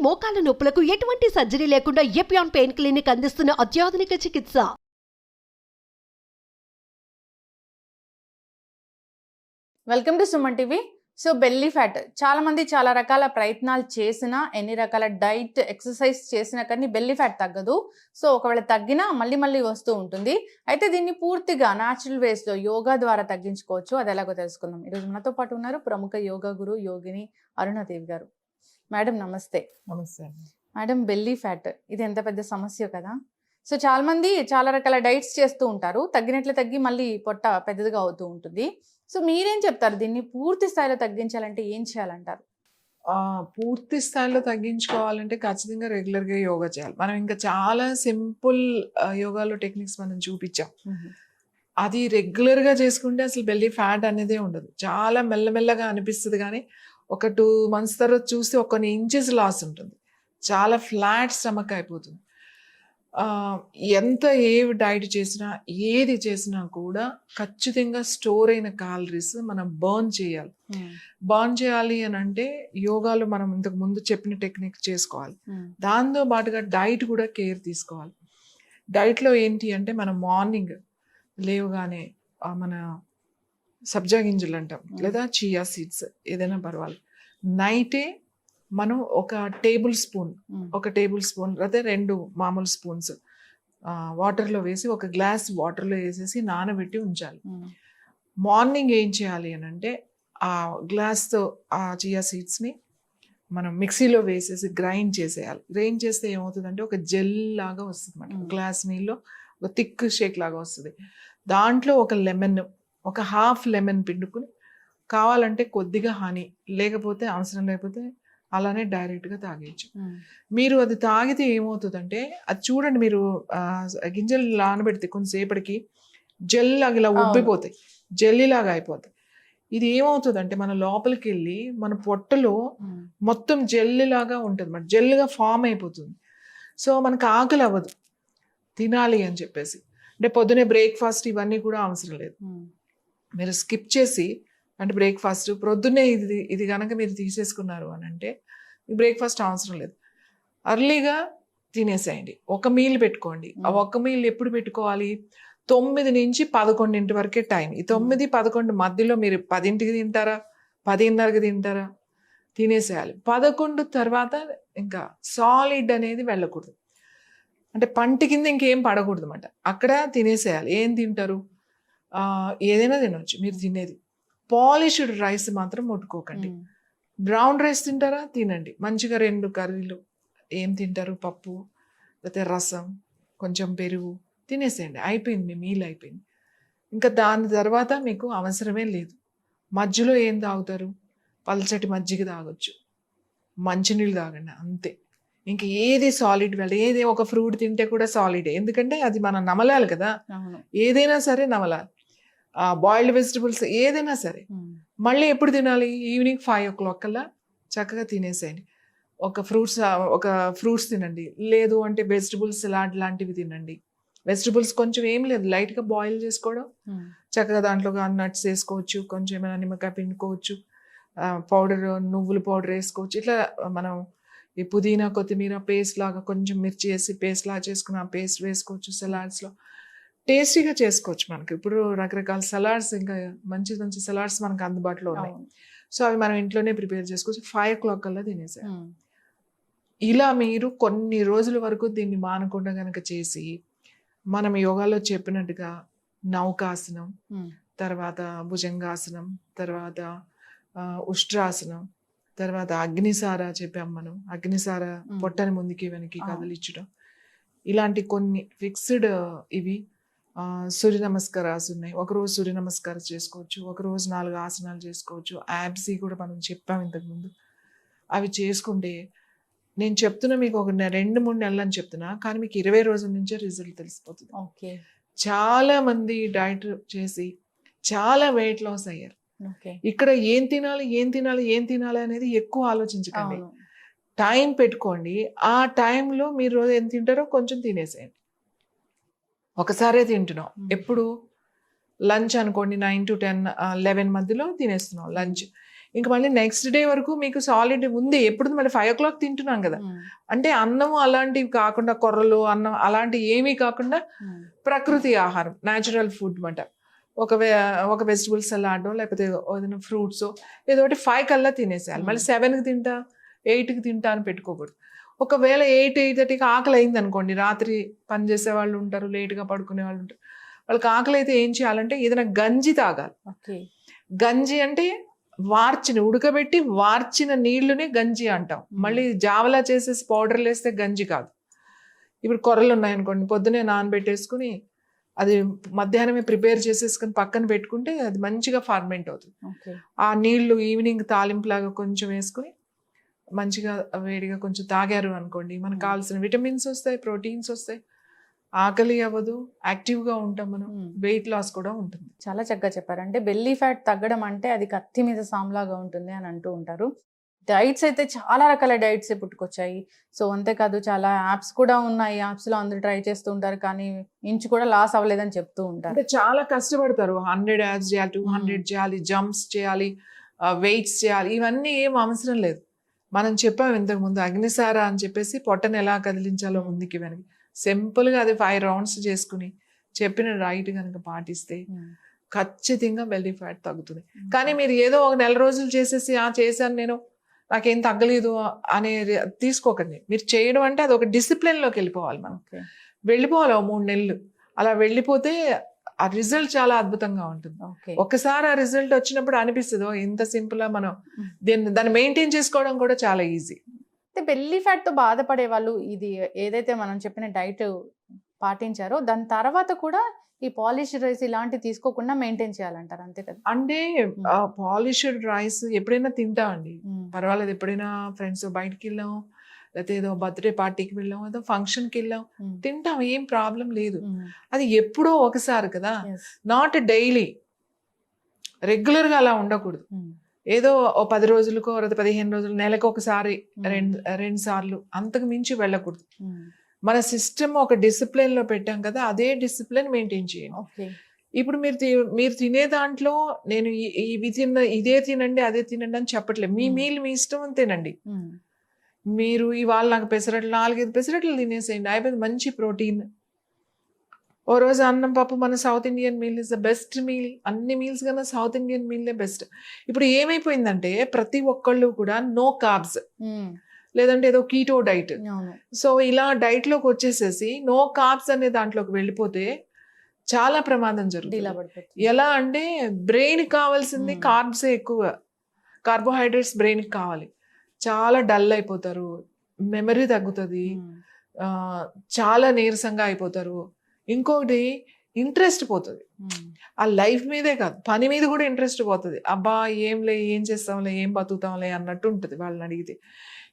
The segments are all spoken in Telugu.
మోకాల నొప్పులకు ఎటువంటి సర్జరీ లేకుండా ఎపియాన్ పెయిన్ క్లినిక్ అందిస్తున్న అత్యాధునిక చికిత్స. Welcome to Suman TV. So belly fat చాలా మంది చాలా రకాల ప్రయత్నాలు చేసినా, ఎన్ని రకాల డైట్ ఎక్సర్సైజ్ చేసినా కానీ బెల్లీ ఫ్యాట్ తగ్గదు. సో ఒకవేళ తగ్గినా మళ్ళీ వస్తూ ఉంటుంది. అయితే దీన్ని పూర్తిగా న్యాచురల్ వేస్లో యోగా ద్వారా తగ్గించుకోవచ్చు. అది ఎలాగో తెలుసుకుందాం. ఈరోజు మనతో పాటు ఉన్నారు ప్రముఖ యోగా గురు యోగిని అరుణాదేవి గారు. మేడం నమస్తే. నమస్తే. మేడం, బెల్లీ ఫ్యాట్ ఇది ఎంత పెద్ద సమస్య కదా. సో చాలా మంది చాలా రకాల డైట్స్ చేస్తూ ఉంటారు, తగ్గినట్లు తగ్గి మళ్ళీ పొట్ట పెద్దదిగా అవుతూ ఉంటుంది. సో మీరేం చెప్తారు, దీన్ని పూర్తి స్థాయిలో తగ్గించాలంటే ఏం చేయాలంటారు? పూర్తి స్థాయిలో తగ్గించుకోవాలంటే ఖచ్చితంగా రెగ్యులర్గా యోగా చేయాలి. మనం ఇంకా చాలా సింపుల్ యోగాలో టెక్నిక్స్ మనం చూపించాం. అది రెగ్యులర్గా చేసుకుంటే అసలు బెల్లీ ఫ్యాట్ అనేదే ఉండదు. చాలా మెల్లమెల్లగా అనిపిస్తుంది, కానీ ఒక 2 months తర్వాత చూస్తే కొన్ని ఇంచెస్ లాస్ ఉంటుంది. చాలా ఫ్లాట్ స్టమక్ అయిపోతుంది. ఎంత ఏ డైట్ చేసినా ఏది చేసినా కూడా ఖచ్చితంగా స్టోర్ అయిన క్యాలరీస్ మనం బర్న్ చేయాలి. బర్న్ చేయాలి అని అంటే యోగాలో మనం ఇంతకు ముందు చెప్పిన టెక్నిక్ చేసుకోవాలి. దాంతో పాటుగా డైట్ కూడా కేర్ తీసుకోవాలి. డైట్లో ఏంటి అంటే మనం మార్నింగ్ లేవగానే మన సబ్జా గింజలు అంటాం, లేదా చియా సీడ్స్ ఏదైనా పర్వాలేదు. నైటే మనం ఒక టేబుల్ స్పూన్ లేదా 2 మామూలు స్పూన్స్ వాటర్లో వేసి, ఒక గ్లాస్ వాటర్లో వేసేసి నానబెట్టి ఉంచాలి. మార్నింగ్ ఏం చేయాలి అని అంటే ఆ గ్లాస్తో ఆ చియా సీడ్స్ని మనం మిక్సీలో వేసేసి గ్రైండ్ చేసేయాలి. గ్రైండ్ చేస్తే ఏమవుతుందంటే ఒక జెల్ లాగా వస్తుంది అన్నమాట. గ్లాస్ నీళ్ళు ఒక థిక్ షేక్ లాగా వస్తుంది. దాంట్లో ఒక హాఫ్ లెమన్ పిండుకుని, కావాలంటే కొద్దిగా హనీ, లేకపోతే అవసరం లేకపోతే అలానే డైరెక్ట్గా తాగేయచ్చు. మీరు అది తాగితే ఏమవుతుందంటే, అది చూడండి, మీరు గింజలు నానబెడితే కొంతసేపటికి జెల్ లాగా ఇలా ఉబ్బిపోతాయి, జెల్లీలాగా అయిపోతాయి. ఇది ఏమవుతుందంటే మన లోపలికి వెళ్ళి మన పొట్టలో మొత్తం జెల్లీలాగా ఉంటుంది, మన జెల్లుగా ఫామ్ అయిపోతుంది. సో మనకు ఆకలి అవ్వదు తినాలి అని చెప్పేసి. అంటే పొద్దునే బ్రేక్ఫాస్ట్ ఇవన్నీ కూడా అవసరం లేదు. మీరు స్కిప్ చేసి, అంటే బ్రేక్ఫాస్ట్ ప్రొద్దున్నే ఇది కనుక మీరు తీసేసుకున్నారు అని అంటే బ్రేక్ఫాస్ట్ అవసరం లేదు, అర్లీగా తినేసేయండి. ఒక మీల్ పెట్టుకోండి. ఆ ఒక్క మీల్ ఎప్పుడు పెట్టుకోవాలి? 9 నుంచి 11 వరకే టైం. ఈ 9-11 మధ్యలో మీరు 10కి తింటారా, 10:30కి తింటారా, తినేసేయాలి. 11 తర్వాత ఇంకా సాలిడ్ అనేది వెళ్ళకూడదు, అంటే పంట కింద ఇంకేం పడకూడదు అన్నమాట. అక్కడ తినేసేయాలి. ఏం తింటారు? ఏదైనా తినవచ్చు మీరు తినేది. పాలిష్డ్ రైస్ మాత్రం ముట్టుకోకండి. బ్రౌన్ రైస్ తింటారా, తినండి. మంచిగా 2 కర్రీలు ఏం తింటారు, పప్పు లేకపోతే రసం, కొంచెం పెరుగు తినేసేయండి. అయిపోయింది, మీ మీల్ అయిపోయింది. ఇంకా దాని తర్వాత మీకు అవసరమే లేదు. మధ్యలో ఏం తాగుతారు? పల్చటి మజ్జిగ తాగొచ్చు, మంచినీళ్ళు తాగండి, అంతే. ఇంక ఏది సాలిడ్ ఏది ఒక ఫ్రూట్ తింటే కూడా సాలిడే, ఎందుకంటే అది మనం నమలాలి కదా. ఏదైనా సరే నమలాలి. బాయిల్డ్ వెజిటబుల్స్ ఏదైనా సరే. మళ్ళీ ఎప్పుడు తినాలి? ఈవినింగ్ 5 o'clock కల్లా చక్కగా తినేసేయండి. ఒక ఫ్రూట్స్ తినండి, లేదు అంటే వెజిటబుల్స్ సలాడ్ లాంటివి తినండి. వెజిటబుల్స్ కొంచెం ఏం లేదు, లైట్గా బాయిల్ చేసుకోవడం, చక్కగా దాంట్లో నట్స్ వేసుకోవచ్చు, కొంచెం ఏమైనా నిమ్మకాయ పిండుకోవచ్చు, పౌడర్ నువ్వుల పౌడర్ వేసుకోవచ్చు. ఇట్లా మనం ఈ పుదీనా కొత్తిమీర పేస్ట్ లాగా కొంచెం మిర్చి వేసి పేస్ట్ లాగా చేసుకుని ఆ పేస్ట్ వేసుకోవచ్చు. సలాడ్స్లో టేస్టీగా చేసుకోవచ్చు. మనకి ఇప్పుడు రకరకాల సలాడ్స్, ఇంకా మంచి మంచి సలాడ్స్ మనకు అందుబాటులో ఉన్నాయి. సో అవి మనం ఇంట్లోనే ప్రిపేర్ చేసుకోవచ్చు. 5 o'clock కల్లా తినేసారు. ఇలా మీరు కొన్ని రోజుల వరకు దీన్ని మానకుండా కనుక చేసి, మనం యోగాలో చెప్పినట్టుగా నౌకాసనం, తర్వాత భుజంగాసనం, తర్వాత ఉష్ట్రాసనం, తర్వాత అగ్నిసార చెప్పాం మనం. అగ్నిసార పొట్టని ముందుకి వెనక్కి కదిలించడం, ఇలాంటి కొన్ని ఫిక్స్డ్ ఇవి. సూర్య నమస్కారాలు ఉన్నాయి. ఒకరోజు సూర్య నమస్కారం చేసుకోవచ్చు, ఒకరోజు 4 ఆసనాలు చేసుకోవచ్చు. యాబ్స్ కూడా మనం చెప్పాం ఇంతకుముందు. అవి చేసుకుంటే, నేను చెప్తున్నా మీకు ఒక 2-3 నెలలు అని చెప్తున్నా, కానీ మీకు 20 రోజుల నుంచే రిజల్ట్ తెలిసిపోతుంది. చాలా మంది డైట్ చేసి చాలా వెయిట్ లాస్ అయ్యారు. ఇక్కడ ఏం తినాలి అనేది ఎక్కువ ఆలోచించకండి. టైం పెట్టుకోండి. ఆ టైంలో మీరు రోజు ఎంత తింటారో కొంచెం తినేసేయండి. ఒకసారే తింటున్నాం. ఎప్పుడు లంచ్ అనుకోండి 9 to 10, 11 మధ్యలో తినేస్తున్నాం లంచ్. ఇంక మళ్ళీ నెక్స్ట్ డే వరకు మీకు సాలిడ్ ఉంది. ఎప్పుడు మళ్ళీ 5 o'clock తింటున్నాం కదా. అంటే అన్నం అలాంటివి కాకుండా, కొర్రలు అన్నం అలాంటివి ఏమీ కాకుండా ప్రకృతి ఆహారం, న్యాచురల్ ఫుడ్ మాట. ఒక వెజిటబుల్ సలాడో లేకపోతే ఏదైనా ఫ్రూట్స్ ఏదో ఒకటి 5 కల్లా తినేసేయాలి. మళ్ళీ 7కి తింటా 8కి తింటా అని పెట్టుకోకూడదు. ఒకవేళ 8-8:30కి ఆకలి అయింది అనుకోండి, రాత్రి పని చేసే వాళ్ళు ఉంటారు, లేట్గా పడుకునే వాళ్ళు ఉంటారు, వాళ్ళకి ఆకలి అయితే ఏం చేయాలంటే ఏదైనా గంజి తాగాలి. గంజి అంటే ఉడకబెట్టి వార్చిన నీళ్లునే గంజి అంటాం. మళ్ళీ జావలా చేసేసి పౌడర్లు వేస్తే గంజి కాదు. ఇప్పుడు కొర్రలు ఉన్నాయనుకోండి, పొద్దునే నానబెట్టేసుకుని అది మధ్యాహ్నమే ప్రిపేర్ చేసేసుకుని పక్కన పెట్టుకుంటే అది మంచిగా ఫార్మెంట్ అవుతుంది. ఆ నీళ్లు ఈవినింగ్ తాలింపులాగా కొంచెం వేసుకుని మంచిగా వేడిగా కొంచెం తాగారు అనుకోండి, మనకు కావాల్సిన విటమిన్స్ వస్తాయి, ప్రోటీన్స్ వస్తాయి, ఆకలి అవ్వదు, యాక్టివ్గా ఉంటాం, మనం వెయిట్ లాస్ కూడా ఉంటుంది. చాలా చక్కగా చెప్పారు. అంటే బెల్లీ ఫ్యాట్ తగ్గడం అంటే అది కత్తి మీద సాంలాగా ఉంటుంది అని అంటూ ఉంటారు. డైట్స్ అయితే చాలా రకాల డైట్స్ పుట్టుకొచ్చాయి. సో అంతేకాదు చాలా యాప్స్ కూడా ఉన్నాయి. యాప్స్లో అందరూ ట్రై చేస్తూ ఉంటారు, కానీ ఇంచు కూడా లాస్ అవ్వలేదని చెప్తూ ఉంటారు. అంటే చాలా కష్టపడతారు. 100 యాప్స్ చేయాలి, 200 చేయాలి, జంప్స్ చేయాలి, వెయిట్స్ చేయాలి, ఇవన్నీ ఏం అవసరం లేదు. మనం చెప్పాం ఇంతకు ముందు అగ్నిసార అని చెప్పేసి పొట్టను ఎలా కదిలించాలో ముందుకి వెనక్కి, సింపుల్గా అది 5 rounds చేసుకుని చెప్పిన డైట్ కనుక పాటిస్తే ఖచ్చితంగా బెల్లీ ఫ్యాట్ తగ్గుతుంది. కానీ మీరు ఏదో ఒక నెల రోజులు చేసేసి చేశాను నేను, నాకేం తగ్గలేదు అనే తీసుకోకండి. మీరు చేయడం అంటే అది ఒక డిసిప్లిన్లోకి వెళ్ళిపోవాలి. మనం వెళ్ళిపోవాలి 3 నెలలు. అలా వెళ్ళిపోతే ఆ రిజల్ట్ చాలా అద్భుతంగా ఉంటుంది. ఒక్కసారి ఆ రిజల్ట్ వచ్చినప్పుడు అనిపిస్తుంది ఇంత సింపుల్ గా మనం దాన్ని మెయింటైన్ చేసుకోవడం కూడా చాలా ఈజీ. బెల్లీ ఫ్యాట్ తో బాధపడే వాళ్ళు ఇది ఏదైతే మనం చెప్పిన డైట్ పాటించారో దాని తర్వాత కూడా ఈ పాలిష్డ్ రైస్ ఇలాంటివి తీసుకోకుండా మెయింటైన్ చేయాలంటారు, అంతే కదా? అంటే పాలిష్డ్ రైస్ ఎప్పుడైనా తింటామండి, పర్వాలేదు. ఎప్పుడైనా ఫ్రెండ్స్ బయటికి వెళ్ళాం, లేకపోతే ఏదో బర్త్డే పార్టీకి వెళ్ళాం, ఏదో ఫంక్షన్కి వెళ్ళాం, తింటాం, ఏం ప్రాబ్లం లేదు. అది ఎప్పుడో ఒకసారి కదా, నాట్ డైలీ, రెగ్యులర్గా అలా ఉండకూడదు. ఏదో 10 రోజులకో 15 రోజులు, నెలకు ఒకసారి, 2 సార్లు, అంతకు మించి వెళ్ళకూడదు. మన సిస్టమ్ ఒక డిసిప్లిన్ లో పెట్టాం కదా, అదే డిసిప్లిన్ మెయింటైన్ చేయండి. ఇప్పుడు మీరు తినే దాంట్లో నేను ఇదే తినండి అదే తినండి అని చెప్పట్లేదు. మీ మీల్ మీ ఇష్టం తినండి. మీరు ఇవాళ నాకు పెసరట్లు 4-5 పెసరట్లు తినేసేయండి, అయిపోయింది, మంచి ప్రోటీన్. ఓ రోజు అన్నం పప్పు, మన south Indian meal is the best meal. అన్ని మీల్స్ కన్నా సౌత్ ఇండియన్ మీల్లే బెస్ట్. ఇప్పుడు ఏమైపోయిందంటే ప్రతి ఒక్కళ్ళు కూడా నో కార్బ్స్, లేదంటే ఏదో కీటో డైట్. సో ఇలా డైట్లోకి వచ్చేసేసి నో కార్బ్స్ అనే దాంట్లోకి వెళ్ళిపోతే చాలా ప్రమాదం జరుగుతుంది. ఎలా అంటే బ్రెయిన్ కావాల్సింది కార్బ్సే ఎక్కువ, కార్బోహైడ్రేట్స్ బ్రెయిన్కి కావాలి. చాలా డల్ అయిపోతారు, మెమరీ తగ్గుతుంది, చాలా నీరసంగా అయిపోతారు. ఇంకొకటి ఇంట్రెస్ట్ పోతుంది. ఆ లైఫ్ మీదే కాదు, పని మీద కూడా ఇంట్రెస్ట్ పోతుంది. అబ్బా ఏం చేస్తాంలే, ఏం బతుకుతాంలే అన్నట్టు ఉంటుంది వాళ్ళని అడిగితే.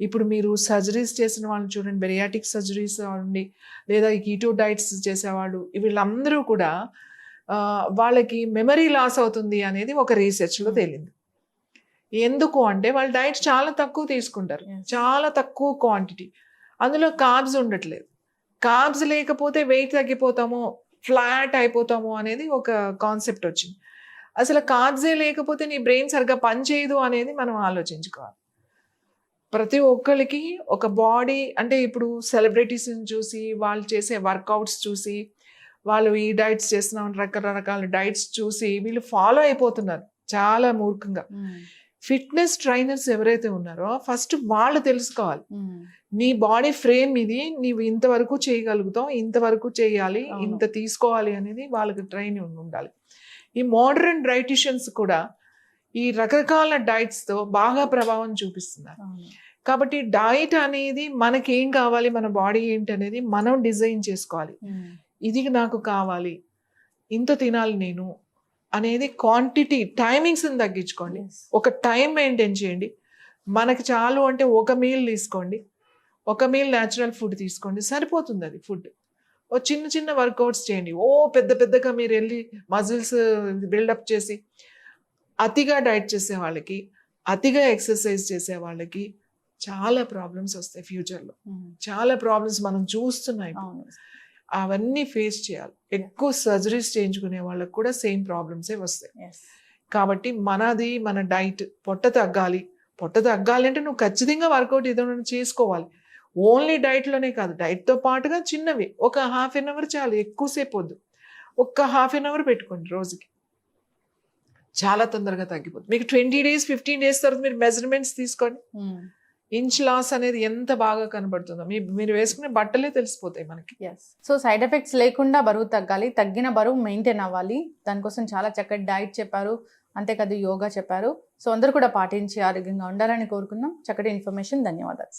ఇప్పుడు మీరు సర్జరీస్ చేసిన వాళ్ళని చూడండి, బెరియాటిక్ సర్జరీస్ అవ్వండి, లేదా ఈ కీటో డైట్స్ చేసేవాళ్ళు, వీళ్ళందరూ కూడా వాళ్ళకి మెమరీ లాస్ అవుతుంది అనేది ఒక రీసెర్చ్లో తేలింది. ఎందుకు అంటే వాళ్ళు డైట్ చాలా తక్కువ తీసుకుంటారు, చాలా తక్కువ క్వాంటిటీ, అందులో కార్బ్స్ ఉండట్లేదు. కార్బ్స్ లేకపోతే వెయిట్ తగ్గిపోతాము, ఫ్లాట్ అయిపోతాము అనేది ఒక కాన్సెప్ట్ వచ్చింది. అసలు కార్బ్సే లేకపోతే నీ బ్రెయిన్ సరిగ్గా పనిచేయదు అనేది మనం ఆలోచించుకోవాలి. ప్రతి ఒక్కరికి ఒక బాడీ, అంటే ఇప్పుడు సెలబ్రిటీస్ని చూసి వాళ్ళు చేసే వర్కౌట్స్ చూసి వాళ్ళు ఈ డైట్స్ చేస్తున్నాం, రకరకాల డైట్స్ చూసి వీళ్ళు ఫాలో అయిపోతున్నారు చాలా మూర్ఖంగా. ఫిట్నెస్ ట్రైనర్స్ ఎవరైతే ఉన్నారో ఫస్ట్ వాళ్ళు తెలుసుకోవాలి, నీ బాడీ ఫ్రేమ్ ఇది, నీవు ఇంతవరకు చేయగలుగుతావు, ఇంతవరకు చేయాలి, ఇంత తీసుకోవాలి అనేది వాళ్ళకి ట్రైనింగ్ ఉండాలి. ఈ మోడర్న్ డైటిషియన్స్ కూడా ఈ రకరకాల డైట్స్తో బాగా ప్రభావం చూపిస్తున్నారు. కాబట్టి డైట్ అనేది మనకేం కావాలి, మన బాడీ ఏంటి అనేది మనం డిజైన్ చేసుకోవాలి. ఇది నాకు కావాలి, ఇంత తినాలి నేను అనేది క్వాంటిటీ, టైమింగ్స్ని తగ్గించుకోండి. ఒక టైం మెయింటైన్ చేయండి. మనకి చాలు అంటే ఒక మీల్ తీసుకోండి, ఒక మీల్ న్యాచురల్ ఫుడ్ తీసుకోండి, సరిపోతుంది అది ఫుడ్. ఓ చిన్న చిన్న వర్కౌట్స్ చేయండి. పెద్దగా మీరు వెళ్ళి మజిల్స్ బిల్డప్ చేసి అతిగా డైట్ చేసే వాళ్ళకి, అతిగా ఎక్సర్సైజ్ చేసే వాళ్ళకి చాలా ప్రాబ్లమ్స్ వస్తాయి ఫ్యూచర్లో. చాలా ప్రాబ్లమ్స్ మనం చూస్తున్నాం. అవన్నీ ఫేస్ చేయాలి. ఎక్కువ సర్జరీస్ చేయించుకునే వాళ్ళకి కూడా సేమ్ ప్రాబ్లమ్సే వస్తాయి. కాబట్టి మన డైట్ పొట్ట తగ్గాలి అంటే నువ్వు ఖచ్చితంగా వర్కౌట్ ఏదైనా చేసుకోవాలి. ఓన్లీ డైట్లోనే కాదు, డైట్తో పాటుగా చిన్నవి ఒక హాఫ్ అన్ అవర్ చాలు, ఎక్కువసేపు వద్దు. ఒక్క హాఫ్ అన్ అవర్ పెట్టుకోండి రోజుకి, చాలా తొందరగా తగ్గిపోతుంది. మీకు 20 days 15 days తర్వాత మీరు మెజర్మెంట్స్ తీసుకోండి, ఇంచ్ లాస్ అనేది ఎంత బాగా కనబడుతుందో మీరు వేసుకునే బట్టలే తెలిసిపోతాయి మనకి. సో సైడ్ ఎఫెక్ట్స్ లేకుండా బరువు తగ్గాలి, తగ్గిన బరువు మెయింటైన్ అవ్వాలి, దానికోసం చాలా చక్కటి డైట్ చెప్పారు, అంతేకాదు యోగా చెప్పారు. సో అందరూ కూడా పాటించి ఆరోగ్యంగా ఉండాలని కోరుకుందాం. చక్కటి ఇన్ఫర్మేషన్, ధన్యవాదాలు.